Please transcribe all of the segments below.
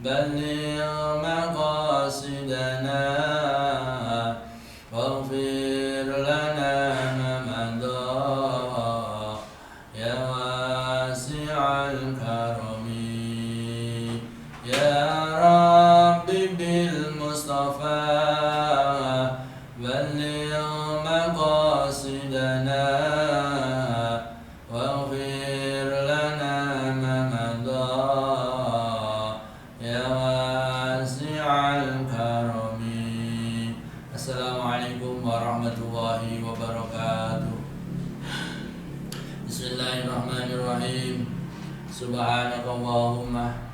بلغ مقاصدنا واغفر لنا ما مضى يا واسع الكرم يا رب بالمصطفى بلغ مقاصدنا واغفر لنا ما مضى يا واسع الكرم. Assalamualaikum warahmatullahi wabarakatuh. Bismillahirrahmanirrahim. Subhanakallahumma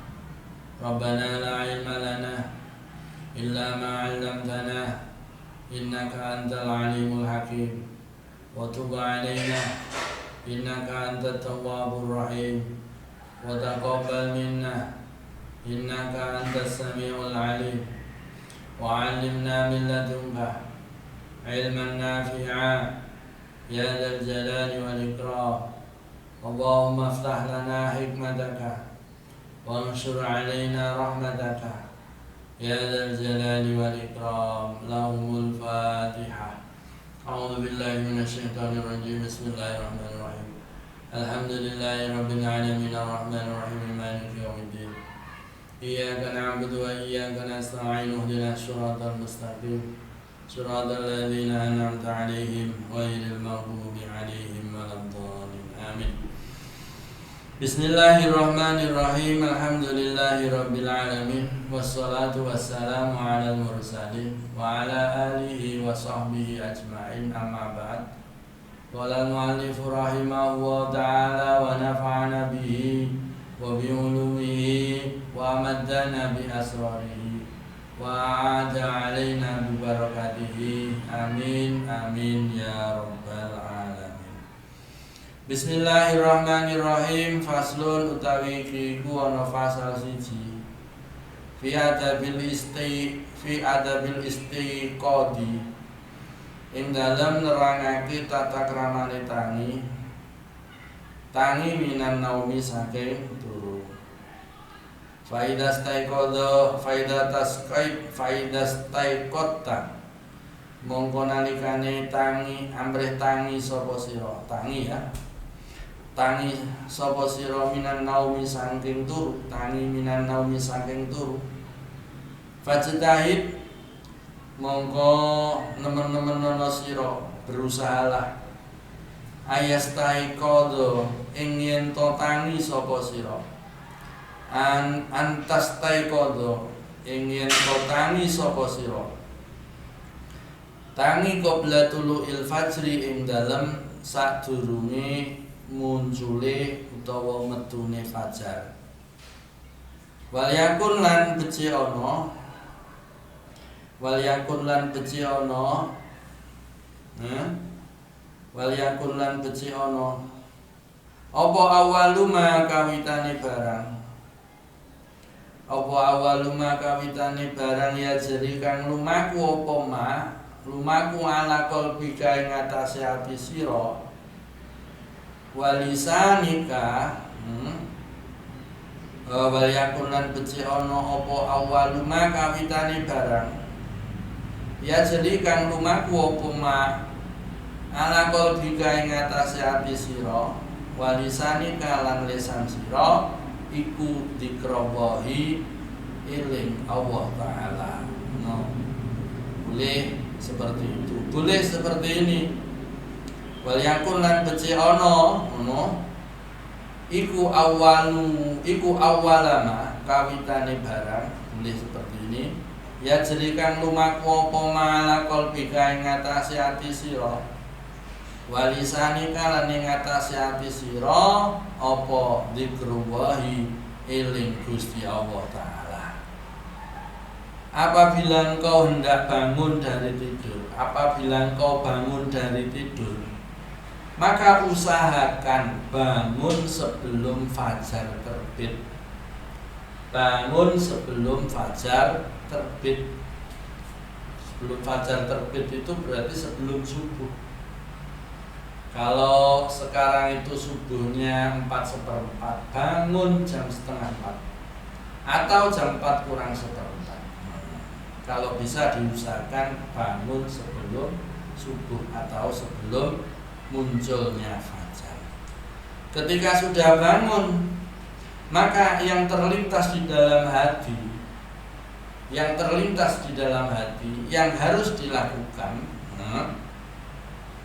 Rabbana la ilma lana illa ma 'allamtana innaka antal alimul hakim wa tub 'alaina innaka antat tawwabur rahim wa taqabbal minna innaka antas samiul alim wa 'allimna min ladunka ilman nafi'a ya dzal jalali wal ikram. Allahumma iftah lana hikmataka wa anshur 'alaina rahmataka ya dzal jalali wal ikram. Lahumul Fatihah. A'udzu billahi minasy syaithanir rajim. Bismillahirrahmanirrahim. Alhamdulillahi rabbil alamin arrahmanir rahim maliki yaumiddin. Iyyaka na'budu wa iyyaka nasta'in ihdinas siratal mustaqim siratal ladzina an'amta 'alaihim ghairil maghdubi 'alaihim waladdallin. Amin. Bismillahirrahmanirrahim. Alhamdulillahi rabbil alamin wassalatu wassalamu 'alal mursalin wa 'ala alihi wa sahbihi ajma'in. Amma ba'd. Qala al-mu'allif rahimahullah ta'ala wa nafa'ana bihi wa bi ulumihi wa amaddana bi asrarihi wa a'ada 'alaina bi barakatihi. Amin amin ya rabbal alamin. Bismillahirrahmanirrahim. Faslun utawi iku ana fasal siji fi adabil istiqadi ing dalem nerangake tata kramane tangi minan naumi saking turu. Faidas taikodo faidas taikota mongko nalikane tangi amrih tangi sapa sira tangi ya tangi sapa sira minan naumi saking turu tangi minan naumi saking turu fajtahid mongko nemen-nemen ana sira berusahalah ayas taikodo ing yen to tangi sapa sira antas taikodo ing yen to tangi sapa sira tangi qabla tulu'il fajri ing dalem sadurunge muncule utawa medune fajar. Walyakun lan becik ana walyakun lan becik ana walyakun lan becik ana apa awaluma kawitane barang apa awaluma kawitane barang ya jeri kang lumaku apa ma lumaku ala qalbika ing atase ati sira walisanika walyakun lan becik ana apa awaluma kawitane barang ya jeri kang lumaku apa ma ala qalbika ing atase ati sira walisanika lan lisan sira iku dikrobohi iling Allah Ta'ala. Boleh seperti itu, boleh seperti ini. Walyakun lan becik ana iku awalama kawitane barang, boleh seperti ini. Ya jeri kang lumaku apa mala qalbika ing atase ati sira walisanika lan ing atase ati sira apa dzikrullahi eling Gusti Allah Ta'ala. Apabila engkau hendak bangun dari tidur, apabila engkau bangun dari tidur, maka usahakan bangun sebelum fajar terbit. Bangun sebelum fajar terbit. Sebelum fajar terbit itu berarti sebelum subuh. Kalau sekarang itu subuhnya 4:15, bangun jam 3:30. atau jam 4 kurang seperempat. Kalau bisa diusahakan bangun sebelum subuh atau sebelum munculnya fajar. Ketika sudah bangun, maka yang terlintas di dalam hati, yang harus dilakukan,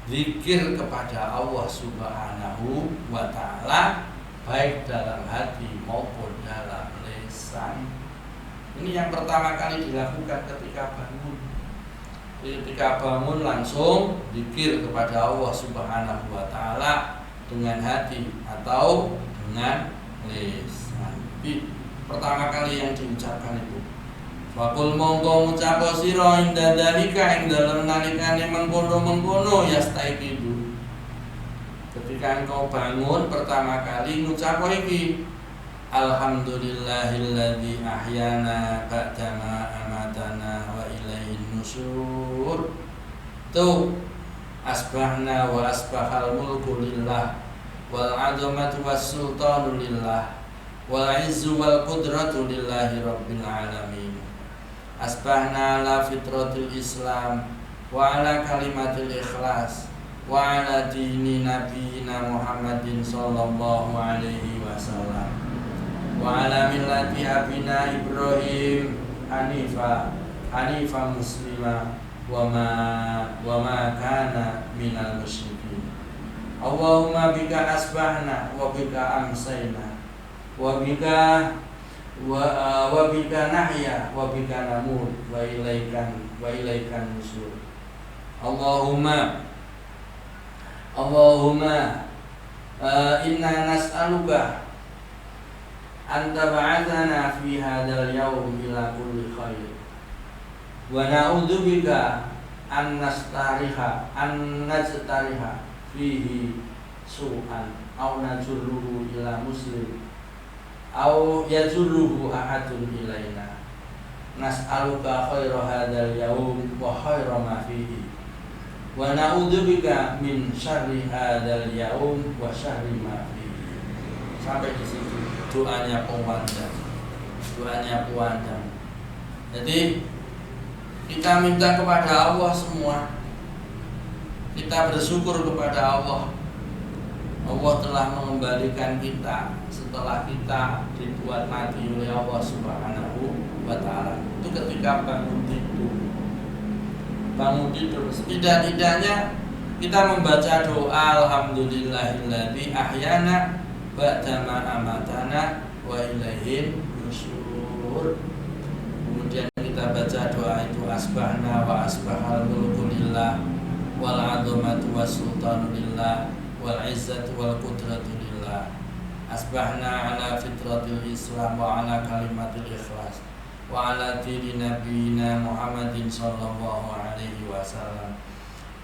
zikir kepada Allah Subhanahu wa Ta'ala, baik dalam hati maupun dalam lisan. Ini yang pertama kali dilakukan ketika bangun. Ketika bangun langsung zikir kepada Allah Subhanahu wa Ta'ala dengan hati atau dengan lisan. Pertama kali yang diucapkan itu. Fakul mongko ngucap sira inda dalika ing dalem nalikane mengkono-mengkono yastaiqidu. Ketika engkau bangun pertama kali ngucap iki, alhamdulillahilladzi ahyana ba'dama amatana wa ilaihin nusyur. Tuh asbahna wa asbahal mulku lillah wal 'azamatu was sultanu lillah wal 'izzu wal qudratu lillahi rabbil alamin. Asbahna ala fitratil Islam wa ala kalimatil ikhlas wa ala dini nabiyina Muhammadin sallallahu alaihi wasallam wa ala millati abina Ibrahim hanifa muslima wa ma kana minal musyrikin. Allahumma bika asbahna wa bika amsayna wa bika nahya wa bika namut wa ilaikan nusur. Allahumma inna nas'aluka anta ba'athana fi hadzal yawm ila kulli khair wa na'udzubika an najtariha fihi su'an aw najurruhu ila muslim aw yajurruhu ahadun ilaina. Nas'aluka khaira hadzal yawm wa khaira ma fihi wa na'udzubika min syarri hadzal yawm wa syarri ma fihi. Sampai di situ doanya pewandan. Jadi kita minta kepada Allah semua. Kita bersyukur kepada Allah. Allah telah mengembalikan kita setelah kita dibuat mati oleh Allah Subhanahu wa Ta'ala. Itu ketika bangun tidur. Setidak-tidaknya kita membaca doa alhamdulillahilladzi ahyana ba'dama amatana wa ilaihin nusyur. Kemudian kita baca doa itu asbahna wa asbahal mulku lillah wal 'azamatu was sultanu lillah wal 'izzatu wal qudratu lillah. Asbahna ala fitratil Islam wa ala kalimatil ikhlas wa ala dini nabiyina Muhammadin sallallahu alaihi wasallam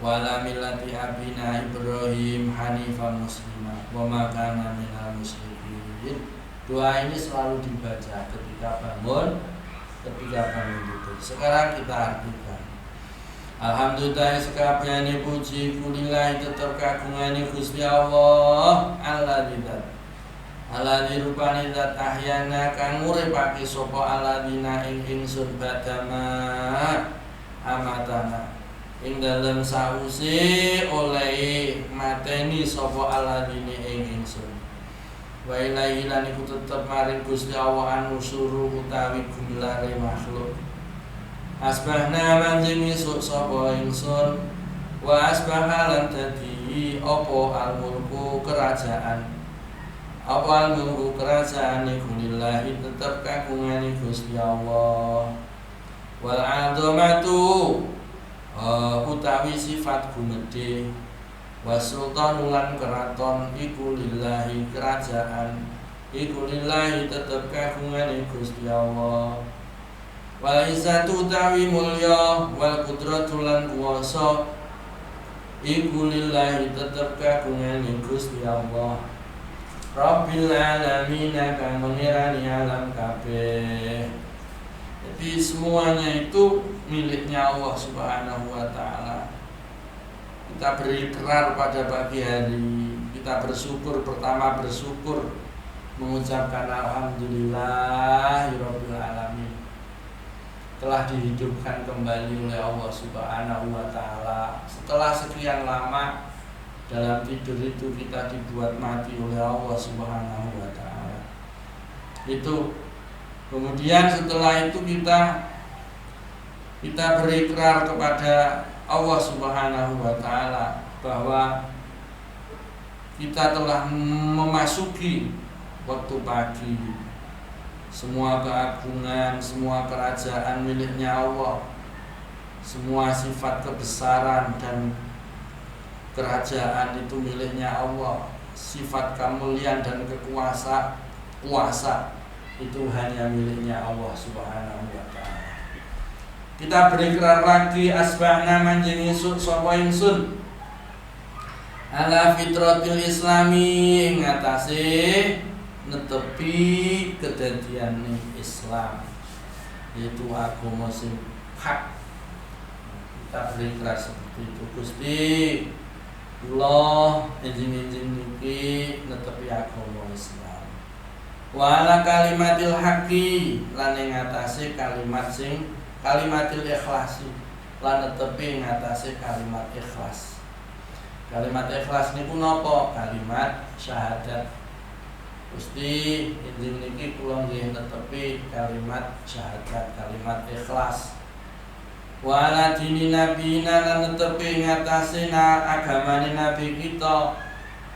wa ala millati abina Ibrahim hanifan muslimah wa ma kana minal musyrikin. Doa ini selalu dibaca ketika bangun tidur. Sekarang kita artikan. Alhamdulillah sekabehane puji kulillahi tetep kagungane Gusti Allah Alladzi rupane zat ahyana kang nguripake sapa alladzina ing ingsun badama amatana ing dalem sause oleh mateni sapa alladzina ing ingsun. Wa ilaihi lan iku tetep maring Gusti Allah anu suruh utawi gumilare makhluk. Asbahna manjing isuk sapa ingsun wa asbaha lan dadi apa al-mulku kerajaan. Apa al-mulku kerajaan iku lillahi tetep kagungane Gusti Allah. Wal 'azamatu utawi sifat gumedhe wasultan lan keraton iku lillahi kerajaan iku lillahi tetep kagungane Gusti Allah. Wal izzatu utawi mulya wal qudratu lan kuwasa iku lillahi tetep kagungane Gusti Allah. Rabbil alamin kang mengirani alam kabeh. Jadi semuanya itu miliknya Allah Subhanahu wa Ta'ala. Kita berikrar pada pagi hari, kita bersyukur, pertama bersyukur mengucapkan alhamdulillahirabbil telah dihidupkan kembali oleh Allah Subhanahu wa Ta'ala. Setelah sekian lama dalam tidur itu kita dibuat mati oleh Allah Subhanahu wa Ta'ala. Itu kemudian setelah itu kita berikrar kepada Allah Subhanahu wa Ta'ala bahwa kita telah memasuki waktu pagi. Semua keagungan, semua kerajaan miliknya Allah. Semua sifat kebesaran dan kerajaan itu miliknya Allah. Sifat kemuliaan dan kuasa itu hanya miliknya Allah Subhanahu wa Ta'ala. Kita berikrar lagi, asbahna manjing isuk sapa ingsun ala fitratil islami, ngatasi netepi kedadian Islam, yaitu agama sing hak. Kita berikrar seperti itu. Gusti Allah izin-izin niki netepi agama Islam. Wa ala kalimatil haqqi, lan ing ngatasi kalimatil ikhlasi, lan netepi ngatasi kalimat ikhlas. Kalimat ikhlas niku napa? Kalimat syahadat. Gusti izin niki kula nggih netepi kalimat syahadat, kalimat ikhlas. Wa ala dini nabiyina, lan netepi ngatasi agamane nabi kita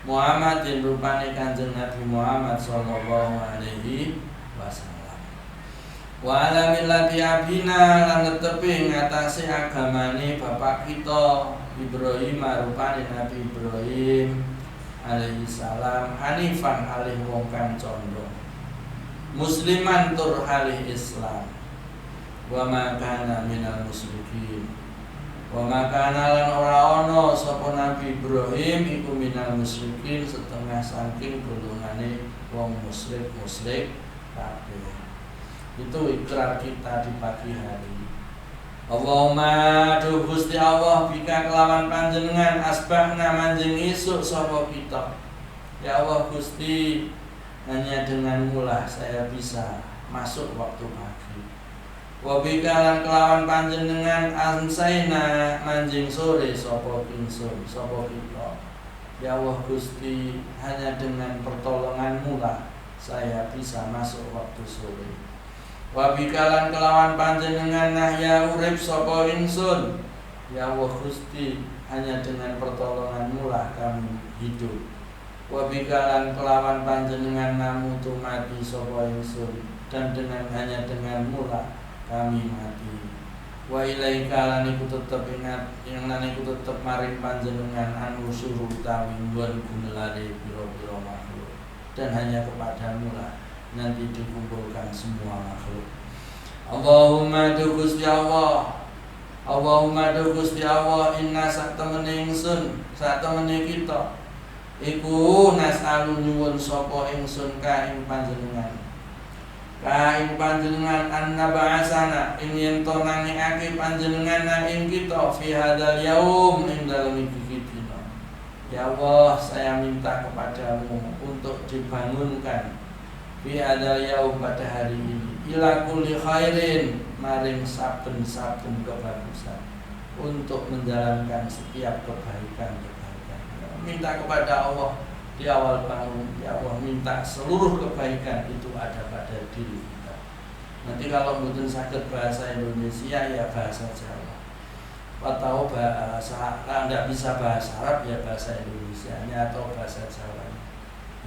Muhammadin, rupane Kanjeng Nabi Muhammad sallallahu alaihi wasallam. Wa ala millati abina, lan netepi ngatasi agamane bapak kita Ibrahim, rupane Nabi Ibrahim alaihi salam, hanifan alih wong kang condong, musliman tur halih Islam, wa ma kana minal musyrikin, wa ma kana lan ora ana sapa Nabi Ibrahim iku minal musyrikin, setengah saking golongane wong musyrik kabeh. Itu ikrar kita di pagi hari. Allahumma duh Gusti Allah, bika kelawan panjenengan asbahna manjing isuk sapa kita. Ya Allah Gusti, hanya denganmu lah saya bisa masuk waktu pagi. Wa bika lan kelawan panjenengan amsaina manjing sore sapa ingsun sapa kita. Ya Allah Gusti, hanya dengan pertolonganmu lah saya bisa masuk waktu sore. Wa bikalan kelawan panjenengan nahya urip sapa ingsun. Ya Allah Gusti, hanya dengan pertolonganmu lah kami hidup. Wa bikalan kelawan panjenengan namutu mati sapa ingsun, dan hanya denganmu lah kami mati. Wa ilaika lan iku tetep ingat yang lan iku tetep maring panjenengan anu suruh utawi nggon gumelare pira-pira makhluk, dan hanya kepadamu lah nanti dikumpulkan semua makhluk. Allahumma du Gusti Allah, Allahumma du Gusti Allah, inna satemene ingsun, satemene kita iku nasalu nyuwun sapa ingsun ka ing panjenengan, ka ing panjenengan annaba'asana ing yen to nangingake panjenengan ing kita fi hadzal yaum ing dalem iki dina. Ya Allah, saya minta kepadamu untuk dibangunkan fi hadzal yaum pada hari ini ila kulli khairin maring saben-saben kebagusan, untuk menjalankan setiap kebaikan-kebaikan. Minta kepada Allah di awal bangun, ya Allah minta seluruh kebaikan itu ada pada diri kita. Nanti kalau mboten saged bahasa Indonesia ya bahasa Jawa, atau bahasa tidak bisa bahasa Arab ya bahasa Indonesianya atau bahasa Jawa.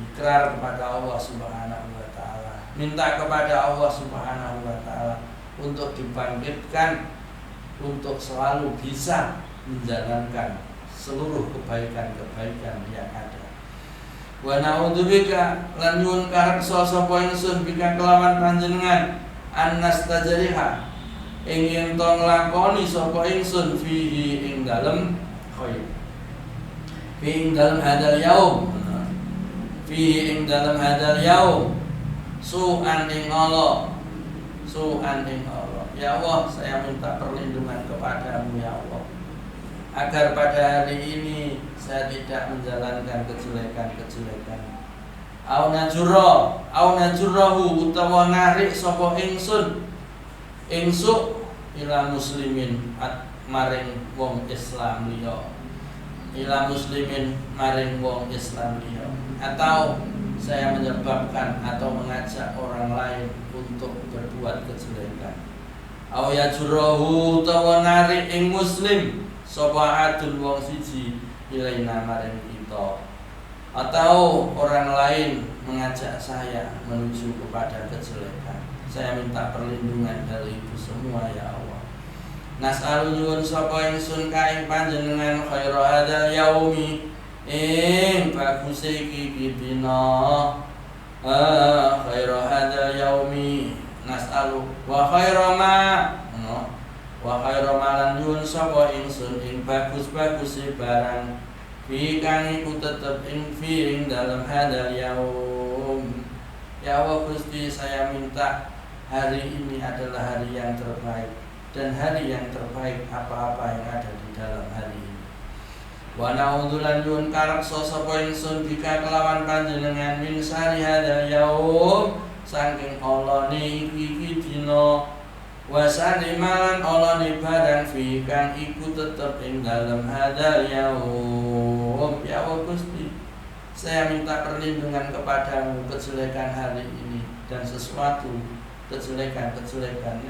Ikrar kepada Allah Subhanahu wa Ta'ala, minta kepada Allah Subhanahu wa Ta'ala untuk dibangkitkan, untuk selalu bisa menjalankan seluruh kebaikan-kebaikan yang ada. Wa na'udzubika lan nyuwun kareksa sapa ingsun bika kelawan panjenengan annastajriha ing yen to nglakoni sapa ingsun fihi ing dalem khair, fi ing dalem hadal yaum, fi ing dalem hadal yaum su'an ing Allah, su'an ing Allah. Ya Allah, saya minta perlindungan kepadamu ya Allah, agar pada hari ini saya tidak menjalankan kejelekan-kejelekan. Au najurrahu utawa narik sapa ingsun ila muslimin maring wong Islam liya, ila muslimin maring wong Islam liya, atau saya menyebabkan atau mengajak orang lain untuk berbuat kejelekan. Aw yajrahu utawa narik ing muslim sapa adun wong siji ilaina maring kita, atau orang lain mengajak saya menuju kepada kejelekan. Saya minta perlindungan dari itu semua ya Allah. Nas'alu nyuwun sapa ingsun ka ing panjenengan khairu hadzal yaumi ing baguse iki dina, khairu hadzal yaumi nas'alu wa khairu ma wa khairu ma lan nyuwun sapa ingsun ing bagus-baguse barang fi kang iku tetep ing dalam hadzal yaum. Ya Allah Gusti, saya minta hari ini adalah hari yang terbaik, dan hari yang terbaik apa-apa yang ada di dalam hari ini. Wa na'udzulan yun karaksa sapa ingsun bika kelawan panjenengan min sari hadzal yaum saking olone iki dina, wa saliman olone barang fi kang iku tetep ing dalam hadzal yaum. Ya Allah Gusti, saya minta perlindungan kepadamu kejelekan hari ini dan sesuatu kejelekan,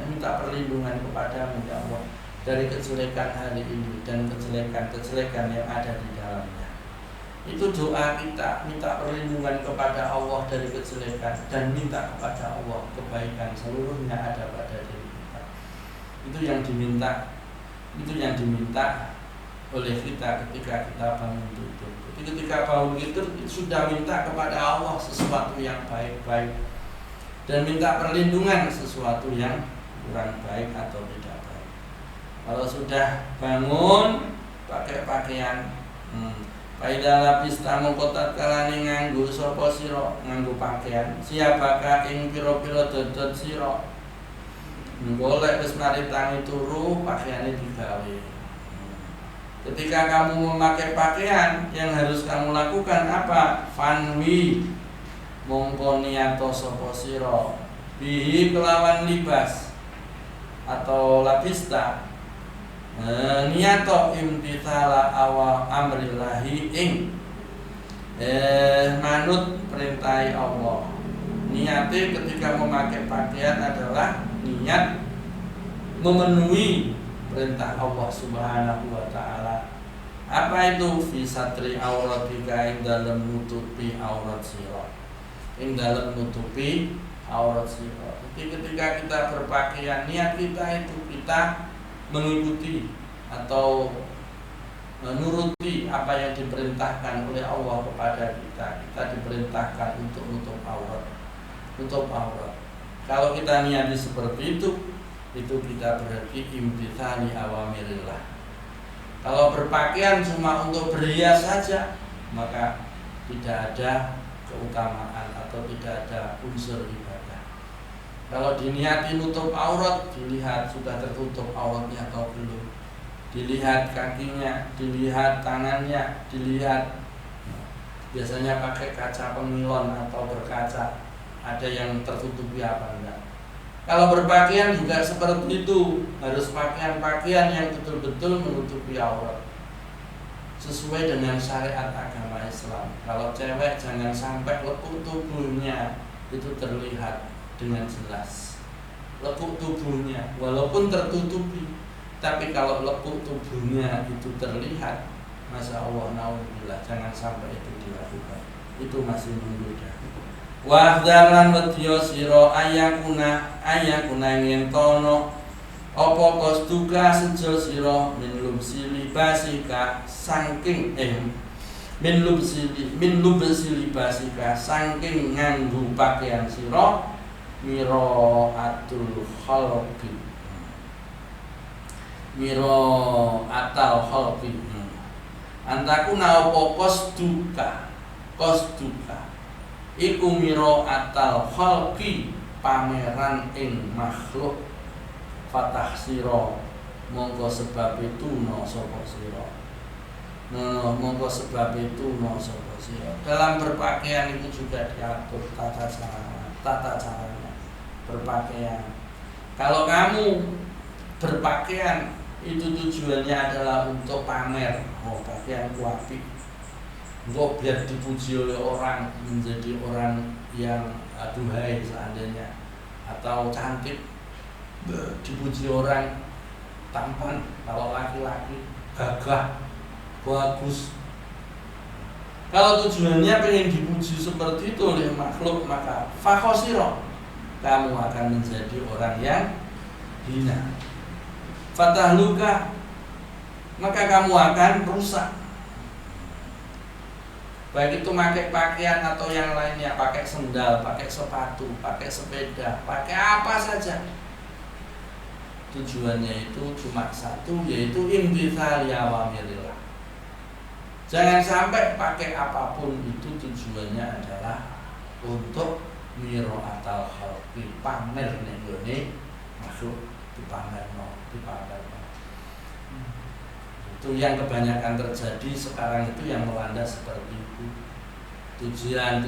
minta perlindungan kepadamu ya Allah dari kejelekan hari ini dan kejelekan yang ada di dalamnya. Itu doa kita, minta perlindungan kepada Allah dari kejelekan dan minta kepada Allah kebaikan seluruhnya ada pada diri kita. Itu yang diminta oleh kita ketika kita bangun tidur. Jadi ketika bangun tidur sudah minta kepada Allah sesuatu yang baik-baik dan minta perlindungan sesuatu yang kurang baik atau tidak baik. Kalau sudah bangun pakai pakaian, Faida lapis tamu kotat kalani nganggo sapa sira nganggo pakaian siapakah ing pira-pira dodot sira. Golek wis mari tangi turu pakaiane digawe. Ketika kamu memakai pakaian, yang harus kamu lakukan apa? Fanwi mongko niyato sapa sira bihi kelawan libas atau labista, niyato imtithala awa amrillahi ing manut perintah Allah. Niate ketika memakai pakaian adalah niat memenuhi perintah Allah Subhanahu wa taala. Apa itu? Fi satri auratika, ing dalam nutupi aurat sira. Ing dalam nutupi aurat sira. Jadi ketika kita berpakaian, niat kita itu kita mengikuti atau menuruti apa yang diperintahkan oleh Allah kepada kita. Kita diperintahkan untuk nutup aurat. Kalau kita niati seperti itu kita berarti imtithali awamirillah. Kalau berpakaian cuma untuk berhias saja, maka tidak ada keutamaan atau tidak ada unsur ibadah. Kalau diniati nutup aurat, dilihat sudah tertutup auratnya atau belum, dilihat kakinya, dilihat tangannya, dilihat. Biasanya pakai kaca pengilon atau berkaca, ada yang tertutupi apa enggak. Kalau berpakaian juga seperti itu, harus pakaian-pakaian yang betul-betul menutupi aurat sesuai dengan syariat agama Islam. Kalau cewek jangan sampai lekuk tubuhnya itu terlihat dengan jelas. Lekuk tubuhnya walaupun tertutupi, tapi kalau lekuk tubuhnya itu terlihat, masya Allah, naudzubillah, jangan sampai itu dilakukan. Itu masih menggoda. Wa dalan wedya sira ayakuna yentono apa kostuka sejo sira min lubsi libasika saking min lubsi libasika saking nganggo pakaian sira miro atul khalqi antakuna apa kostuka iku miro atal khalqi pameran ing makhluk fatah sira mongko sebab itu no sapa sira dalam berpakaian itu juga diatur tata caranya berpakaian. Kalau kamu berpakaian itu tujuannya adalah untuk pamer, oh pakaianku apik, untuk biar dipuji oleh orang, menjadi orang yang aduhai seandainya, atau cantik, dipuji orang, tampan, kalau laki-laki gagah, bagus. Kalau tujuannya pengen dipuji seperti itu oleh makhluk, maka fakhosiro, kamu akan menjadi orang yang hina. Fatahluka, maka kamu akan rusak. Baik itu pakai pakaian atau yang lainnya, pakai sendal, pakai sepatu, pakai sepeda, pakai apa saja. Tujuannya itu cuma satu, yaitu imtithali awamirillah. Jangan sampai pakai apapun itu tujuannya adalah untuk mira'atal khalqi, pamer ning gone makhluk, dipamerno. Itu yang kebanyakan terjadi sekarang itu, yang melanda seperti itu. Tujuan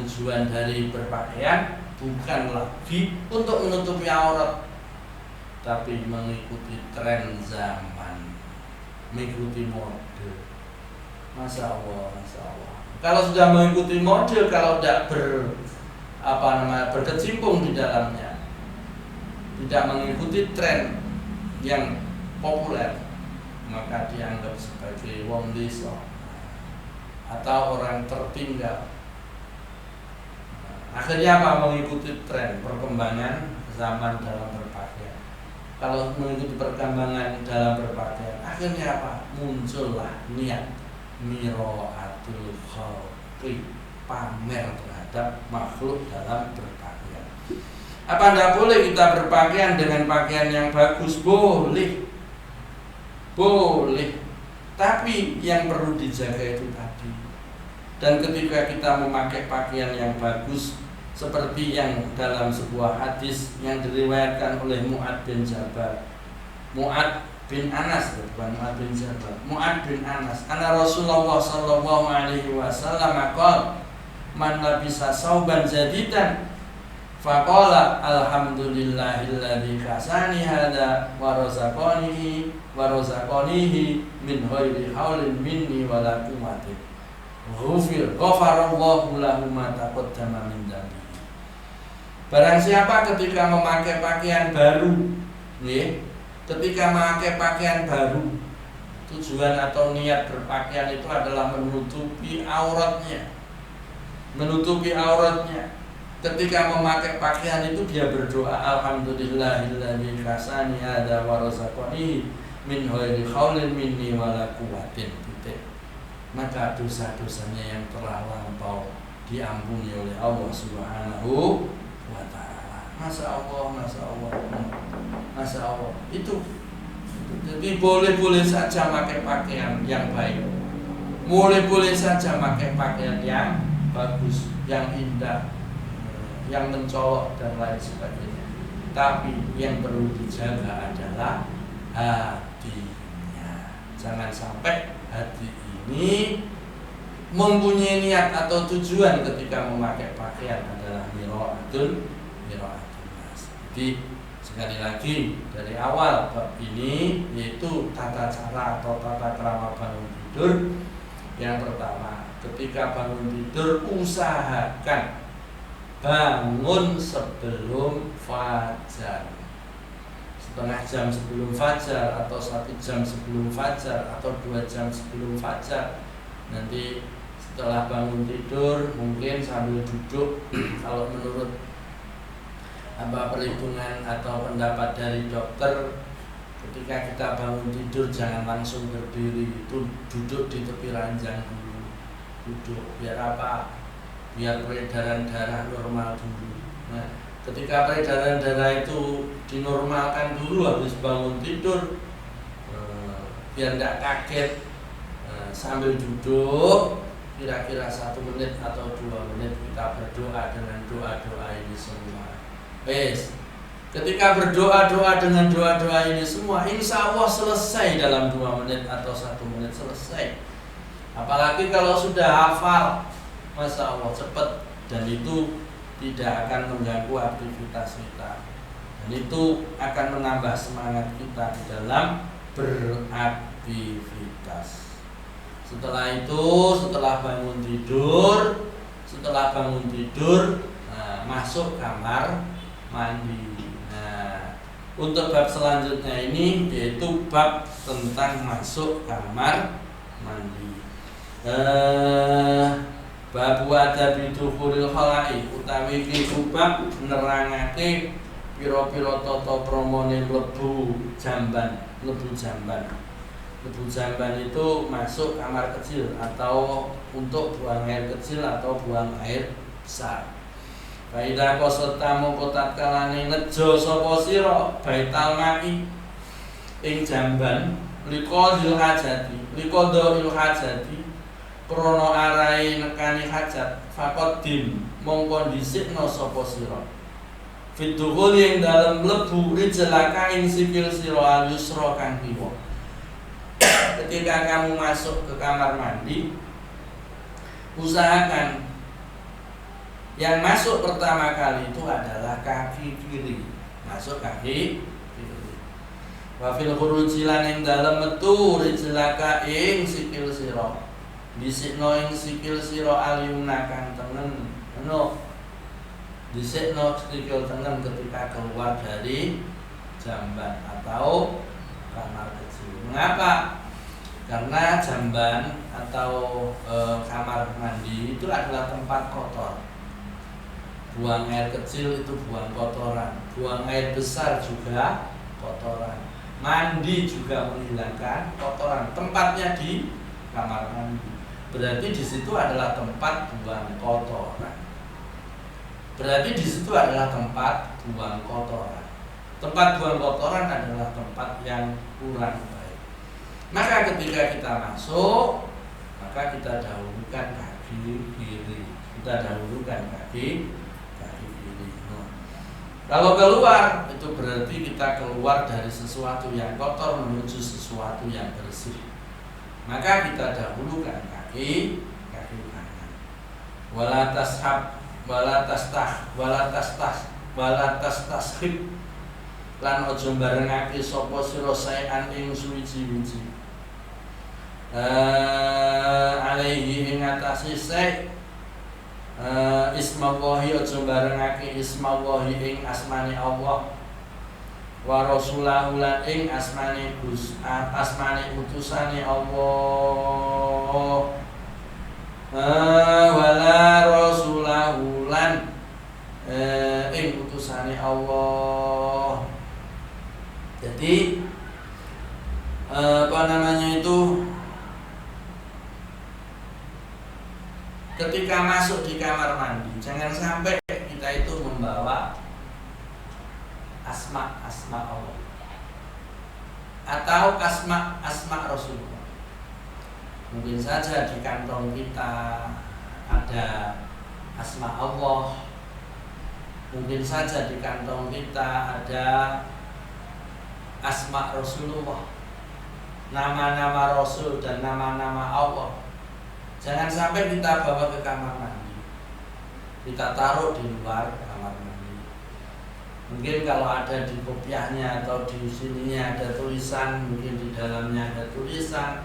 dari berpakaian bukan lagi untuk menutupi aurat, tapi mengikuti tren zaman, mengikuti mode. Masya Allah. Kalau sudah mengikuti mode, kalau tidak berkecimpung di dalamnya, tidak mengikuti tren yang populer, maka dianggap sebagai wong desa atau orang tertinggal. Akhirnya apa? Mengikuti tren perkembangan zaman dalam berpakaian. Kalau mengikuti perkembangan dalam berpakaian, akhirnya apa? Muncullah niat mira'atul khalqi, pamer terhadap makhluk dalam berpakaian. Apa tidak boleh kita berpakaian dengan pakaian yang bagus? Boleh, tapi yang perlu dijaga itu tadi. Dan ketika kita memakai pakaian yang bagus, seperti yang dalam sebuah hadis yang diriwayatkan oleh Mu'ad bin Jabal, Mu'ad bin Anas, bukan Mu'ad bin Jabal, Mu'ad bin Anas, anna Rasulullah sallallahu alaihi wasallam qala man labisa sauban jadidan faqala alhamdulillahilladzi kasani hada wa razaqanihi min ghairi haulin minni wala quwwatin ghafarallahu lahu ma taqaddama min dhanbi. Barang siapa ketika memakai pakaian baru, ketika memakai pakaian baru, tujuan atau niat berpakaian itu adalah menutupi auratnya. Ketika memakai pakaian itu dia berdoa, alhamdulillahilladzi kasani hada wa razaqani min ghairi haulin minni wala quwwatin. Maka dosa-dosanya yang telah lampau diampuni oleh Allah Subhanahu wa ta'ala. Masya Allah. Itu. Jadi boleh-boleh saja pakai pakaian yang baik, boleh saja pakai pakaian yang bagus, yang indah, yang mencolok dan lain sebagainya. Tapi yang perlu dijaga adalah hatinya. Jangan sampai hati ini mempunyai niat atau tujuan ketika memakai pakaian adalah mira'atun nas. Jadi sekali lagi dari awal bab ini, yaitu tata cara atau tata krama bangun tidur. Yang pertama, ketika bangun tidur usahakan bangun sebelum fajar, setengah jam sebelum fajar, atau 1 jam sebelum fajar, atau 2 jam sebelum fajar. Nanti setelah bangun tidur mungkin sambil duduk, kalau menurut perhitungan atau pendapat dari dokter, ketika kita bangun tidur jangan langsung berdiri, itu duduk di tepi ranjang dulu. Duduk biar apa? Biar peredaran darah normal dulu. Nah, ketika peredaran darah itu dinormalkan dulu habis bangun tidur, biar tidak kaget, sambil duduk kira-kira 1 menit atau 2 menit kita berdoa dengan doa-doa ini semua. Ketika berdoa dengan doa-doa ini semua, insya Allah selesai dalam 2 menit atau 1 menit selesai. Apalagi kalau sudah hafal, Masya Allah cepat, dan itu tidak akan mengganggu aktivitas kita. Dan itu akan menambah semangat kita di dalam beraktivitas. Setelah itu, setelah bangun tidur, masuk kamar mandi. Nah, untuk bab selanjutnya ini yaitu bab tentang masuk kamar mandi. Bab adabi dukhulil khalai utawi iki bab nerangake pira-pira tata pramane mlebu jamban. Lebu jamban itu masuk kamar kecil atau untuk buang air kecil atau buang air besar. Faida kosota mongko tatkalane nejo sapa sira baital mai ing jamban liqadil hajati krana arahe nekani hajat faqaddim mongko dhisikna sapa sira fidukhul ing dalem mlebu rijlaka ing sikil sira al-yusra kang kiwa. Ketika kamu masuk ke kamar mandi, usahakan yang masuk pertama kali itu adalah kaki kiri. Masuk kaki kiri. Wa fil khuruji lan ing dalem metu rijlaka ing sikil sira. Dhisikno ing sikil sira al-yumna kang tengen. Dhisikno sikil tengen ketika keluar dari jamban atau kamar kecil. Mengapa? Karena jamban atau kamar mandi itu adalah tempat kotor. Buang air kecil itu buang kotoran, buang air besar juga kotoran. Mandi juga menghilangkan kotoran. Tempatnya di kamar mandi. Berarti di situ adalah tempat buang kotoran. Tempat buang kotoran adalah tempat yang kurang baik. Maka ketika kita masuk, maka kita dahulukan kaki kiri. Kalau keluar, itu berarti kita keluar dari sesuatu yang kotor menuju sesuatu yang bersih. Maka kita dahulukan kaki kanan. Wala tastashib lan aja barengake sapa sira saean ing suwiji-wiji. Alaihi ing atase ismallahi aja barengake ismallahi ing asmane Allah wa rasulahu lan ing asmane utusane Allah wala rasulahu lan ing utusane Allah. Jadi ketika masuk di kamar mandi, jangan sampai kita itu membawa asma Allah atau asma Rasulullah. Mungkin saja di kantong kita ada asma Allah, mungkin saja di kantong kita ada asma Rasulullah, nama-nama Rasul dan nama-nama Allah. Jangan sampai kita bawa ke kamar mandi, kita taruh di luar kamar mandi. Mungkin kalau ada di kopiahnya atau di sininya ada tulisan, mungkin di dalamnya ada tulisan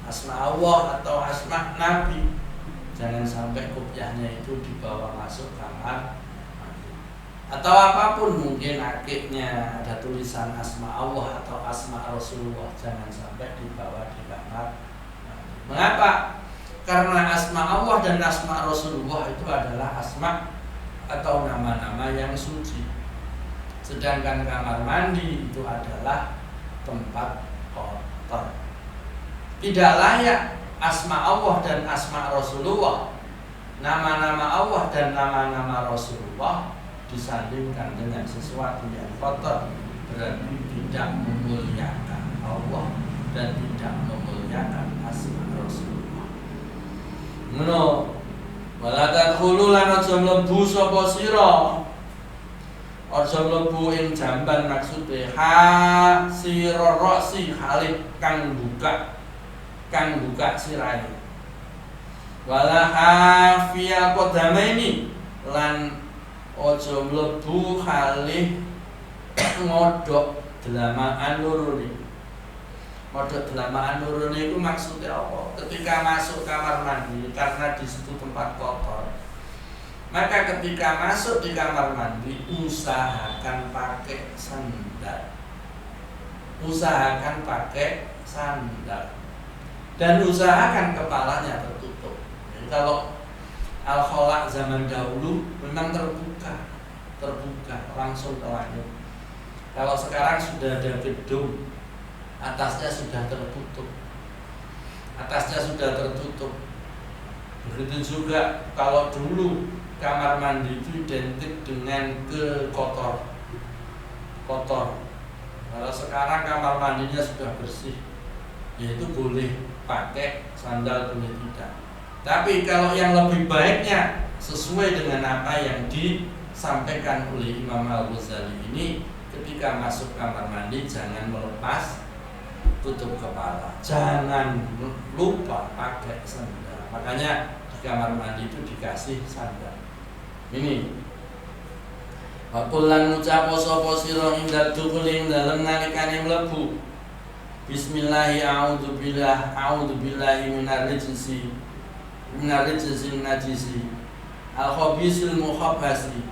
asma Allah atau asma Nabi. Jangan sampai kopiahnya itu dibawa masuk kamar mandi. Atau apapun, mungkin akiknya ada tulisan asma Allah atau asma Rasulullah, jangan sampai dibawa di kamar mandi. Mengapa? Karena asma Allah dan asma Rasulullah itu adalah asma atau nama-nama yang suci. Sedangkan kamar mandi itu adalah tempat kotor. Tidak layak asma Allah dan asma Rasulullah, nama-nama Allah dan nama-nama Rasulullah disandingkan dengan sesuatu yang kotor, berarti tidak memuliakan Allah dan tidak memuliakan asma Rasulullah. Ngono. Wala tadkhulu lan aja mlebu sapa sira. Aja mlebu ing jamban maksude sira rosi halih kang buka sirahe. Wala hafiya qadamaini lan aja mlebu halih ngodok delamaan loro niku. Ngodok delamaan loro niku maksudnya apa? Ketika masuk kamar mandi karena di situ tempat kotor, maka ketika masuk di kamar mandi usahakan pakai sandal. Usahakan pakai sandal. Dan usahakan kepalanya tertutup. Jadi kalau al-khala zaman dahulu memang terbuka langsung ke langit. Kalau sekarang sudah ada gedung, atasnya sudah tertutup. Begitu juga kalau dulu kamar mandi itu identik dengan kotor. Kalau sekarang kamar mandinya sudah bersih, yaitu boleh pakai sandal, boleh tidak. Tapi kalau yang lebih baiknya sesuai dengan apa yang disampaikan oleh Imam Al-Ghazali ini, ketika masuk kamar mandi jangan melepas tutup kepala, jangan lupa pakai sandal. Makanya di kamar mandi itu dikasih sandal. Ini Wakulan ngucapo sapa sira indal dukul ing dalem nalikane mlebu. Bismillahi a'udzubillahi minar rijzi najisi al-khabisil mukhabbasi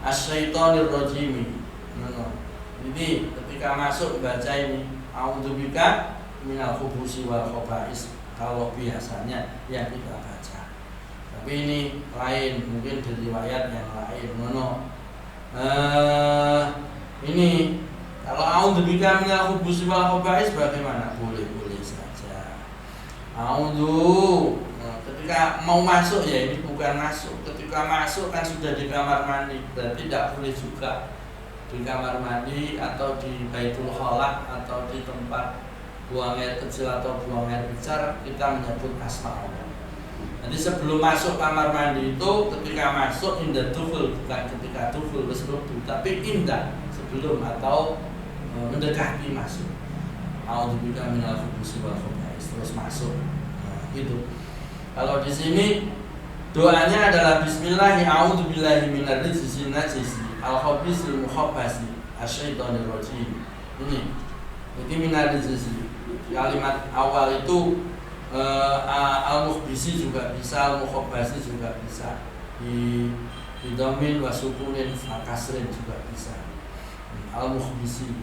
asyaitonir rajimi. Jadi ketika masuk baca ini a'udzubika minal khubusi wal khaba'is kalau biasanya yang kita baca. Tapi ini lain, mungkin dari riwayat yang lain. Ini kalau a'udzubika minal khubusi wal khaba'is bagaimana? Boleh-boleh saja. Ketika mau masuk ya ini bukan masuk. Ketika masuk kan sudah di kamar mandi, berarti tidak boleh juga di kamar mandi atau di Baitul Khala atau di tempat buang air kecil atau buang air besar kita menyebut asma Allah. Jadi sebelum masuk kamar mandi itu ketika masuk indah duful, bukan ketika duful sebelum, tapi indah sebelum atau mendekati masuk. A'udzubika minal khubusi wal khaba'is, terus masuk. Gitu. Kalau di sini doanya adalah Bismillahi a'udzubillahi minar rijzi najisi al-khabisil mukhabbasi asyaitonir rajim. Ini minar rijzi. Kalimat awal itu al-mukhbisi juga bisa, al-mukhabbasi juga bisa. Di dhamin wa sukunin fa kasrin juga bisa. Al-mukhbisi.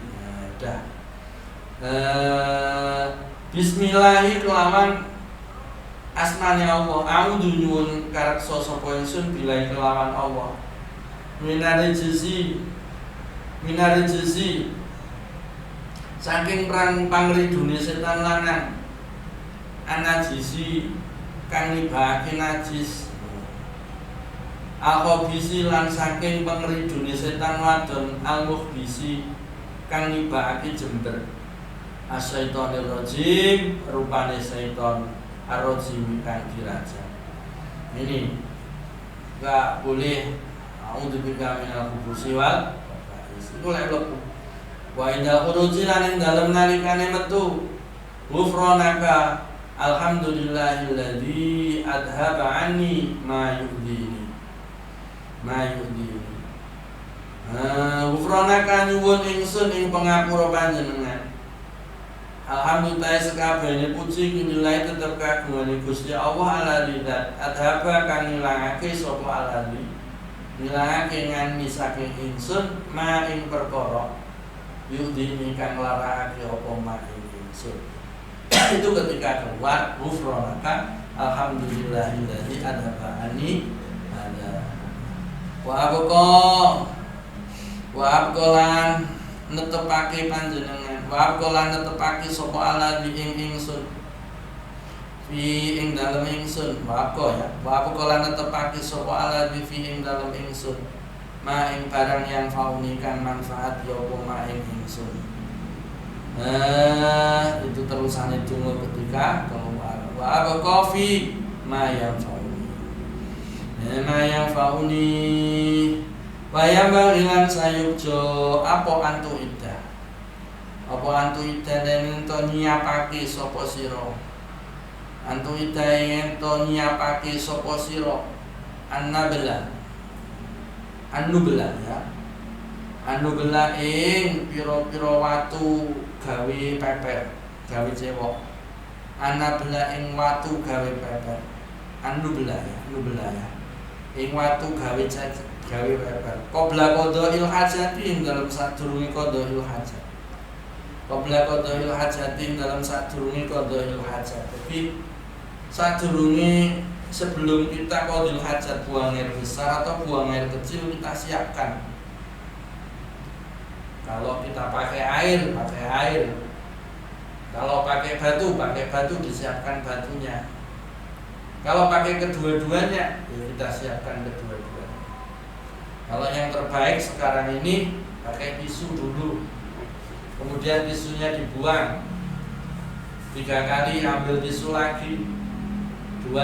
Bismillahi kelawan asmane Allah, a'udzu nyuwun kareksa sapa ingsun billahi kelawan Allah. Minarijzi saking pangridune setan lanang. Anajisi kang nibake najis. Al-khabisi lan saking pangridune setan wadon, al-mukhbisi kang nibake jember. Asyaitonir rajim rupane setan ar-rajim kang dirajam. Ini enggak boleh a'udzubika minal khubusi wal khaba'is. Iku lek mlebu. Wa indal khuruji lan ing dalem nalikane metu. Ghufranaka alhamdulillahilladzi adhaba anni ma yu'dini. Ghufranaka nyuwun ingsun ing pangapura panjenengan. Alhamdulillah sekabehane puji kinilai tetep kagungane Gusti Allah alladzi adhaba kang ngilangake sapa alladzi ngilangake ngani saking ingsun ma ing perkara yudini kang larake apa ma ing ingsun. Itu ketika keluar ghufranaka alhamdulillahilladzi adhaba anni ada wa abqalan netepake panjenengan wa abqalan netepake sapa alladzi ing ingsun fi ing dalem ingsun wa abqalan netepake sapa alladzi fi ing dalem ingsun ma ing barang yang fauni kang manfaat ya apa ma ing ingsun. Itu terusane donga ketika keluar wa abqafi ma yang fauni Bayang bangilan sayukjo apa antu ida dan ento nyiapake sapa sira. Antu ida ento nyiapake sapa sira. Annubla ya. anu belah ing pira-pira watu gawe peper, gawe cewek. Ana belah ing watu gawe peper. Anu belah ya. Ing watu gawe peper. Qabla qada'il hajati ing dalam sadurunge qada'il hajat. Qabla qada'il hajati dalam sadurunge qada'il hajat. Tapi sadurunge sebelum kita qada'il hajat, buang air besar atau buang air kecil, kita siapkan. Kalau kita pakai air. Kalau pakai batu disiapkan batunya. Kalau pakai kedua-duanya, ya kita siapkan kedua-duanya. Kalau yang terbaik sekarang ini pakai tisu dulu, kemudian tisunya dibuang 3 kali, ambil tisu lagi 2,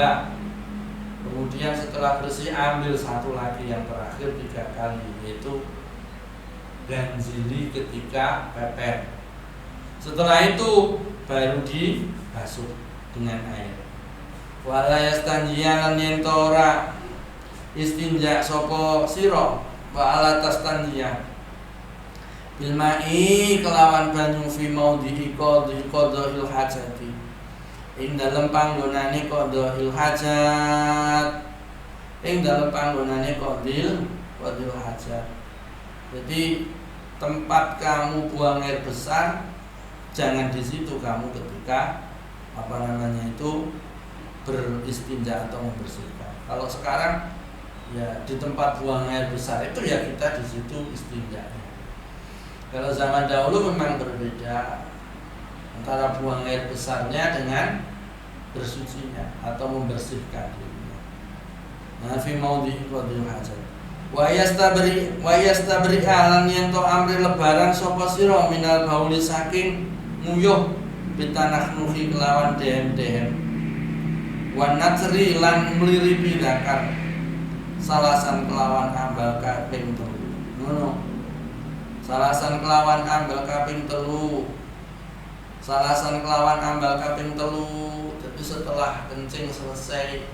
kemudian setelah bersih ambil 1 lagi yang terakhir 3 kali, yaitu ganjili ketika peper. Setelah itu baru dibasuh dengan air. Wala yastanjiya lan yen ora istinja sapa sira wa ala tastanjiya bil ma'i kelawan banyu fi maudhi'i qadhil hajati ing dalem panggonane qadhil hajat, ing dalem panggonane qadhil hajat. Jadi tempat kamu buang air besar, jangan di situ kamu ketika beristinja atau membersihkan. Kalau sekarang ya di tempat buang air besar itu ya kita di situ istinja. Kalau zaman dahulu memang berbeda antara buang air besarnya dengan bersucinya atau membersihkan dirinya. Nah, fi maudhi'i qadhil hajat. Wa yastabri alan yen to amri lebaran sapa sira minal bauli saking nguyuh bitanah nuhi kelawan dehem-dehem. Wa natsri lan mliripi zakar salasan kelawan ambal kaping 3. Ngono. Salasan kelawan ambal kaping 3. Salasan kelawan ambal kaping 3. Jadi setelah kencing selesai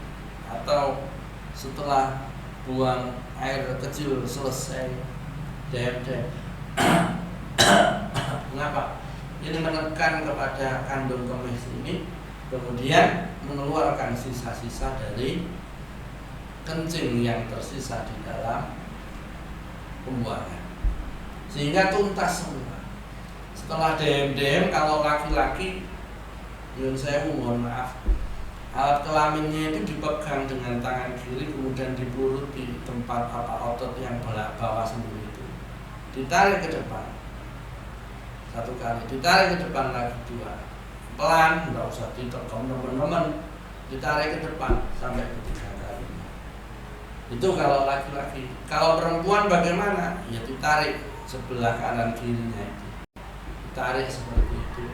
atau setelah buang air kecil selesai, dehem-dehem. Mengapa? Ini menekan kepada kandung kemih ini, kemudian mengeluarkan sisa-sisa dari kencing yang tersisa di dalam pembuangan, sehingga tuntas semua. Setelah dehem-dehem, kalau laki-laki, yun saya mohon maaf, alat kelaminnya itu dipegang dengan tangan kiri, kemudian dipulut di tempat otot yang bawah sendiri itu, ditarik ke depan 1 kali, ditarik ke depan lagi 2, pelan, nggak usah ditekan teman-teman, ditarik ke depan sampai ke 3 kali. Itu kalau laki-laki. Kalau perempuan bagaimana? Ya ditarik sebelah kanan kirinya itu, ditarik seperti itu.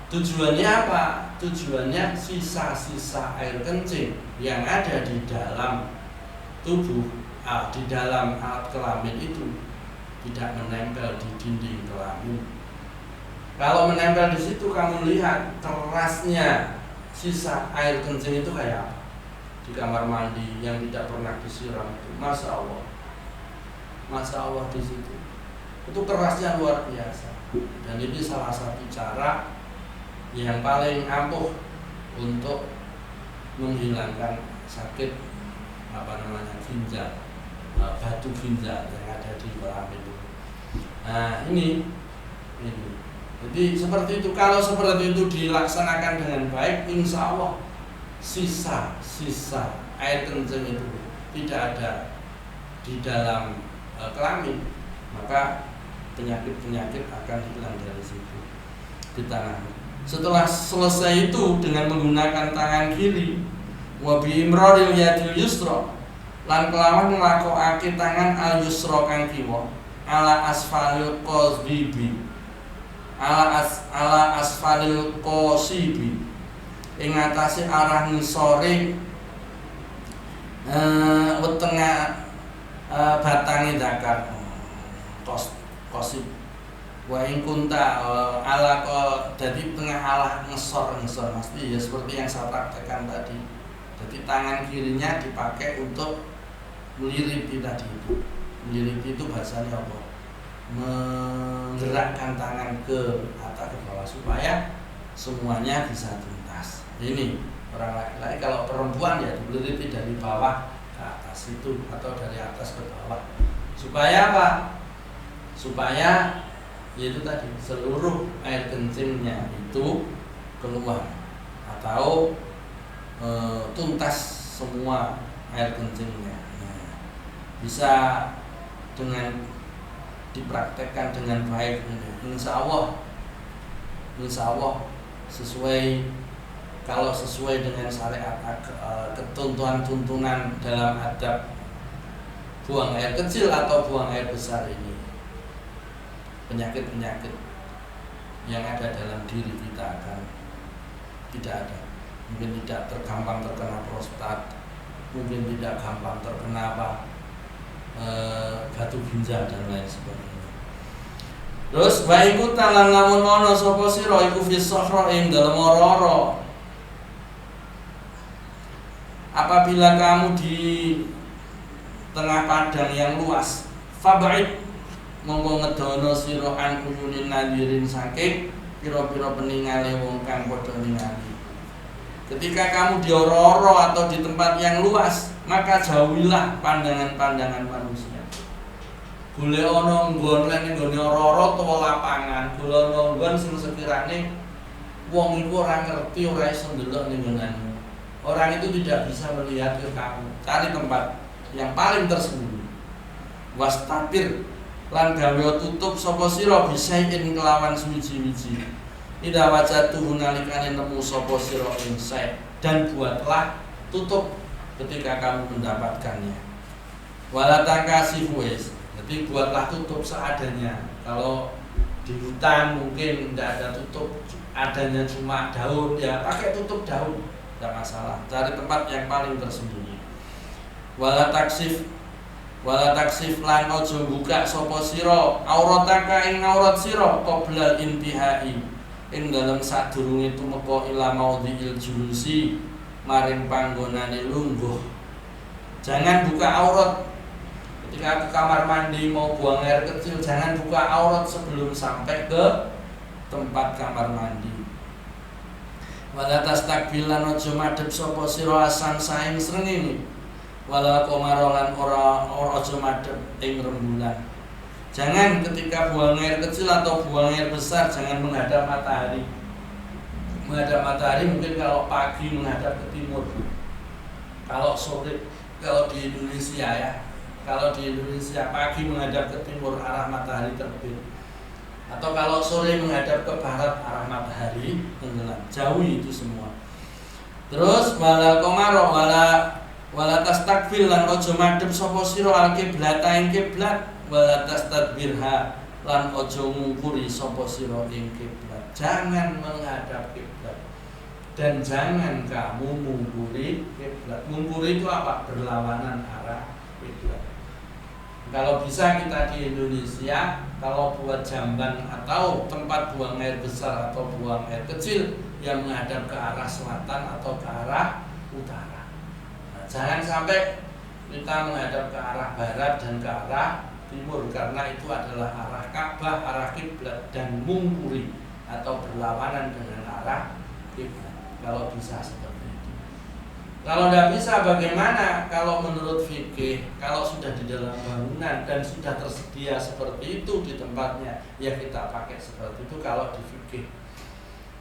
Tujuannya apa? Tujuannya sisa-sisa air kencing yang ada di dalam tubuh, di dalam alat kelamin itu tidak menempel di dinding kelamin. Kalau menempel di situ, kamu lihat kerasnya sisa air kencing itu kayak apa? Di kamar mandi yang tidak pernah disiram itu, masya Allah di situ. Itu kerasnya luar biasa. Dan ini salah satu cara yang paling ampuh untuk menghilangkan sakit ginjal, batu ginjal yang ada di kelamin itu. Nah ini. Jadi seperti itu. Kalau seperti itu dilaksanakan dengan baik, insya Allah sisa air kencing itu tidak ada di dalam kelamin, maka penyakit akan hilang dari situ, di tangan. Setelah selesai itu dengan menggunakan tangan kiri, wa bi imraril yadil yusra, lan kelawan nglakokake tangan al yusra kang kiwa ala asfalil qasbibi, ala asfalil qasibi, ing atase arah ngisore wetenge batange zakar qasib. Wa ing kunta ala jadi tengah alah ngesor pasti ya seperti yang saya praktekkan tadi. Jadi tangan kirinya dipakai untuk meliripi tadi itu. Meliripi itu bahasanya apa? menggerakkan tangan ke atas ke bawah supaya semuanya bisa tuntas. Ini orang laki-laki. Kalau perempuan ya dibeliti dari bawah ke atas itu atau dari atas ke bawah. Supaya apa? Supaya yaitu tadi seluruh air kencingnya itu keluar atau tuntas semua air kencingnya. Nah, bisa dengan dipraktekkan dengan baik. Insya Allah sesuai, kalau sesuai dengan syariat, ketentuan-tuntunan dalam adab buang air kecil atau buang air besar ini, penyakit-penyakit yang ada dalam diri kita akan tidak ada. Mungkin tidak gampang terkena prostat, mungkin tidak gampang terkena batu ginjal dan lain sebagainya. Terus wa iku talan lamun ana sapa sira iku fi sahra ing dalem ora-ora. Apabila kamu di tengah padang yang luas, fab'id monggo ngedono sira an uyunin nadirin saking pira-pira peningale wong kang padha ningali. Ketika kamu di ora-ora atau di tempat yang luas, maka jauhilah pandangan-pandangan manusia. Boleh ana nggon nek nggone ora-ora utawa lapangan, boleh ana nggon sing sekirane wong iku ora ngerti, ora iso ndelok ning nggonanmu. Orang itu tidak bisa melihat ke kamu. Cari tempat yang paling tersembunyi. Wastatir lan gawe tutup sapa sira bisain kelawan suci-suci. Ida wajatuhu nalikane nemu sapa sira ing sae, dan buatlah tutup ketika kamu mendapatkannya. Wala takasifu wis. Jadi buatlah tutup seadanya. Kalau di hutan mungkin tidak ada tutup, adanya cuma daun, ya pakai tutup daun, tidak masalah. Cari tempat yang paling tersembunyi. Wala taksif lan ojo buka sapa sira aurataka ing aurat sira qabla intihai ing dalam sadurunge tumeka ila maudhi'il julusi maring panggonane lungguh. Jangan buka aurat ketika ke kamar mandi mau buang air kecil, jangan buka aurat sebelum sampai ke tempat kamar mandi. Wala tastakbilan ojo madhep sapa sira asan saing srengenge. Wala komarolan ora ojo madhep ing rembulan. Jangan ketika buang air kecil atau buang air besar jangan menghadap matahari. Menghadap matahari mungkin kalau pagi menghadap ke timur. Kalau sore, kalau di Indonesia ya, kalau di Indonesia pagi menghadap ke timur arah matahari terbit. Atau kalau sore menghadap ke barat arah matahari tenggelam. Jauhi itu semua. Terus wala komaro wala tastakbil lan ojo madhep sapa sira al-qiblat ing kiblat. Wala tastadbirha lan ojo ngungkuri sapa sira ing kiblat. Jangan menghadap kiblat dan jangan kamu mungkuri kiblat. Mungkuri itu apa? Berlawanan arah kiblat. Kalau bisa kita di Indonesia, kalau buat jamban atau tempat buang air besar atau buang air kecil yang menghadap ke arah selatan atau ke arah utara. Nah, jangan sampai kita menghadap ke arah barat dan ke arah timur, karena itu adalah arah Ka'bah, arah kiblat, dan mungkuri atau berlawanan dengan arah kiblat. Kalau bisa seperti itu. Kalau tidak bisa bagaimana? Kalau menurut fikih, kalau sudah di dalam bangunan dan sudah tersedia seperti itu di tempatnya, ya kita pakai seperti itu kalau di fikih.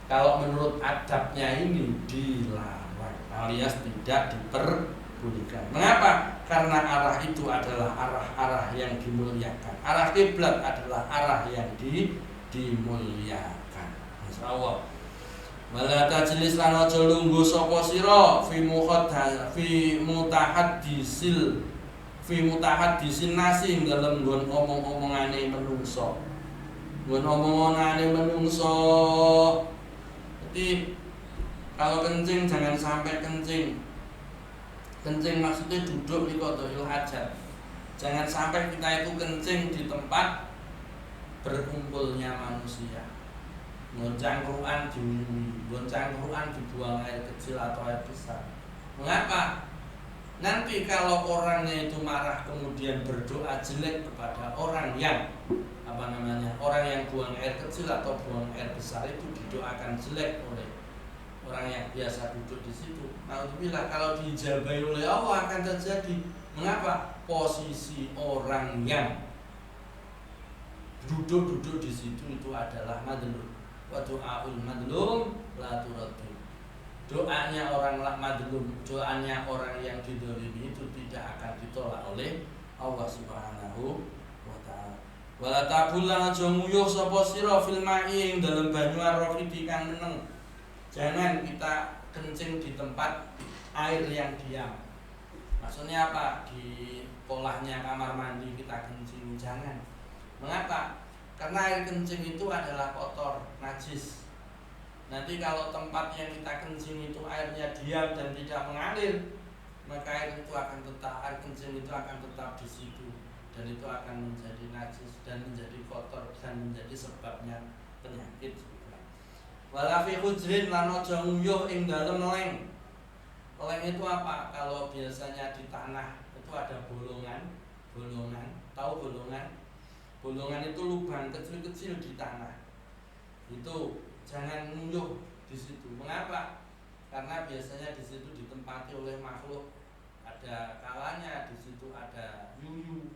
Kalau menurut adabnya ini dilarang alias tidak diperbolehkan. Mengapa? Karena arah itu adalah arah-arah yang dimuliakan. Arah kiblat adalah arah yang dimuliakan. Insyaallah. Wala tajlis lan aja lungguh sapa sira fi mutahaddisin nasi dalem nggon omong-omongane menungso. Nggon omongane menungso. Jadi kalau kencing jangan sampai kencing. Kencing maksudnya duduk di qadha'il hajat. Jangan sampai kita itu kencing di tempat berkumpulnya manusia. Goncang Quran goncang Quran dibuang air kecil atau air besar. Mengapa? Nanti kalau orangnya itu marah kemudian berdoa jelek kepada orang yang orang yang buang air kecil atau buang air besar itu didoakan jelek oleh orang yang biasa duduk di situ. Alhamdulillah, kalau diijabahi oleh Allah akan terjadi. Mengapa? Posisi orang yang duduk di situ itu adalah madlum. Wa du'aul madlum la turaddu. Doanya orang madlum, doanya orang yang didolimi itu tidak akan ditolak oleh Allah Subhanahu wa ta'ala. Wala tabulan aja nguyuh sapa sira fil ma'i ing dalem banyu arrafidi kang meneng. Jangan kita kencing di tempat air yang diam. Maksudnya apa? Di polahnya kamar mandi kita kencing, jangan. Mengapa? Karena air kencing itu adalah kotor, najis. Nanti kalau tempat yang kita kencing itu airnya diam dan tidak mengalir, maka air kencing itu akan tetap di situ dan itu akan menjadi najis dan menjadi kotor dan menjadi sebabnya penyakit. Wala fi hujrin lan aja nguyuh ing dalem leng. Leng itu apa? Kalau biasanya di tanah itu ada bolongan. Tahu bolongan? Bolongan itu lubang kecil-kecil di tanah. Itu jangan nguyuh di situ. Mengapa? Karena biasanya di situ ditempati oleh makhluk. Ada kalanya di situ ada yuyu.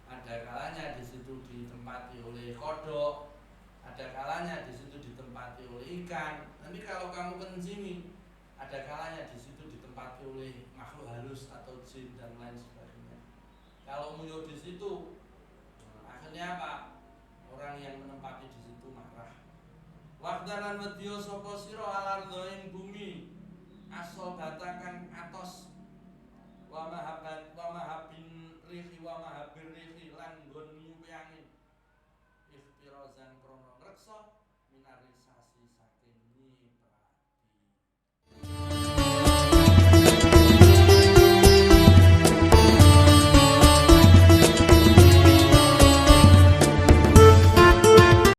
Ada kalanya di situ ditempati oleh kodok. Ada kalanya di situ ditempati oleh ikan. Nanti kalau kamu kencingi, ada kalanya di situ ditempati oleh makhluk halus atau jin dan lain sebagainya. Kalau nguyuh di situ, akhirnya apa? Orang yang menempati di situ marah. Waqdalan wedya sapa sira alardha ing bumi, asal batakan atos